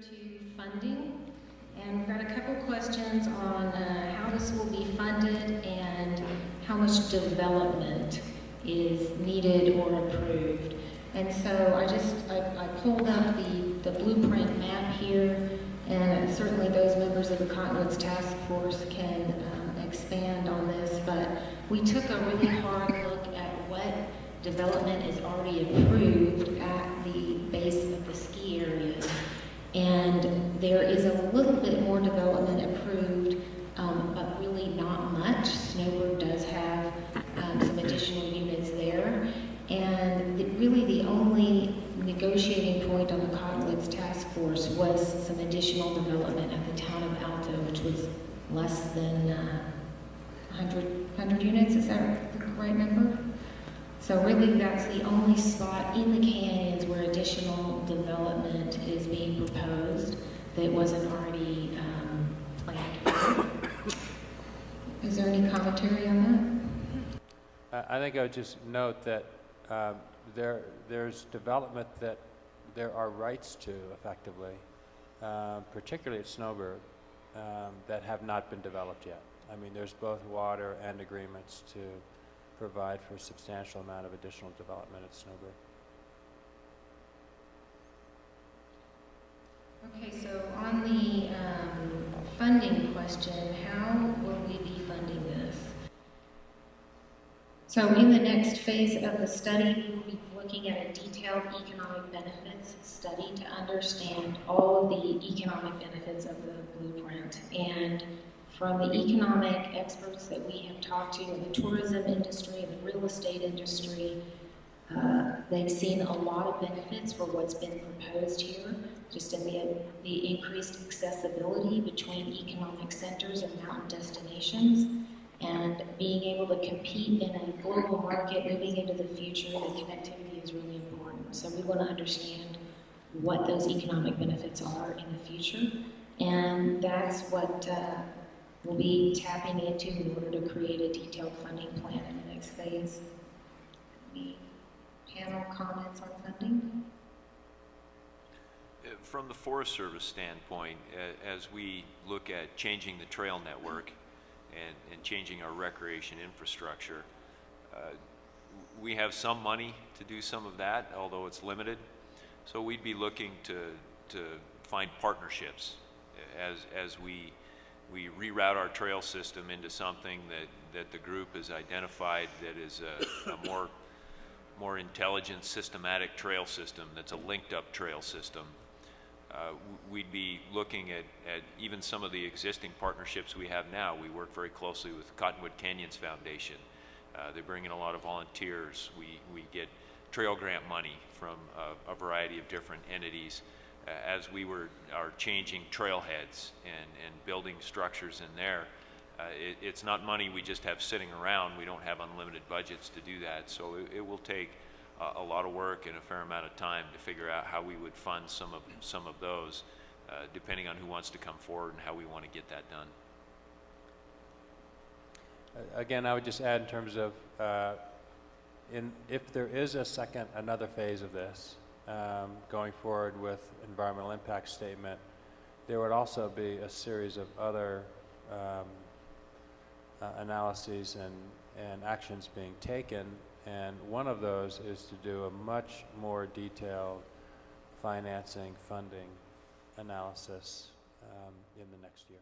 to funding, and we've got a couple questions on how this will be funded and how much development is needed or approved. And so I pulled up the blueprint map here, and certainly those members of the Cottonwoods Task Force can expand on this, but we took a really hard look at what development is already approved at the base of the ski areas. And there is a little bit more development approved, but really not much. Snowbird does have some additional units there. And really the only negotiating point on the Cottonwoods Task Force was some additional development at the town of Alto, which was less than 100 units, is that the right number? So really that's the only spot in the canyons where additional development is being proposed that wasn't already planned for. Is there any commentary on that? I think I would just note that there's development that there are rights to effectively, particularly at Snowbird, that have not been developed yet. I mean, there's both water and agreements to provide for a substantial amount of additional development at Snowbird. Okay, so on the funding question, how will we be funding this? So in the next phase of the study, we will be looking at a detailed economic benefits study to understand all of the economic benefits of the blueprint. And from the economic experts that we have talked to in the tourism industry and the real estate industry, they've seen a lot of benefits for what's been proposed here, just in the increased accessibility between economic centers and mountain destinations, and being able to compete in a global market moving into the future. The connectivity is really important. So we want to understand what those economic benefits are in the future, and that's what we'll be tapping into in order to create a detailed funding plan in the next phase. Any panel comments on funding? From the Forest Service standpoint, as we look at changing the trail network and changing our recreation infrastructure, we have some money to do some of that, although it's limited. So we'd be looking to find partnerships as we reroute our trail system into something that the group has identified that is a more intelligent, systematic trail system, that's a linked up trail system. We'd be looking at even some of the existing partnerships we have now. We work very closely with Cottonwood Canyons Foundation. They bring in a lot of volunteers. We get trail grant money from a variety of different entities. As we are changing trailheads and building structures in there, it's not money we just have sitting around. We don't have unlimited budgets to do that, so it will take a lot of work and a fair amount of time to figure out how we would fund some of those, depending on who wants to come forward and how we want to get that done. Again, I would just add in terms of if there is another phase of this, going forward with environmental impact statement, there would also be a series of other analyses and actions being taken, and one of those is to do a much more detailed financing, funding analysis in the next year.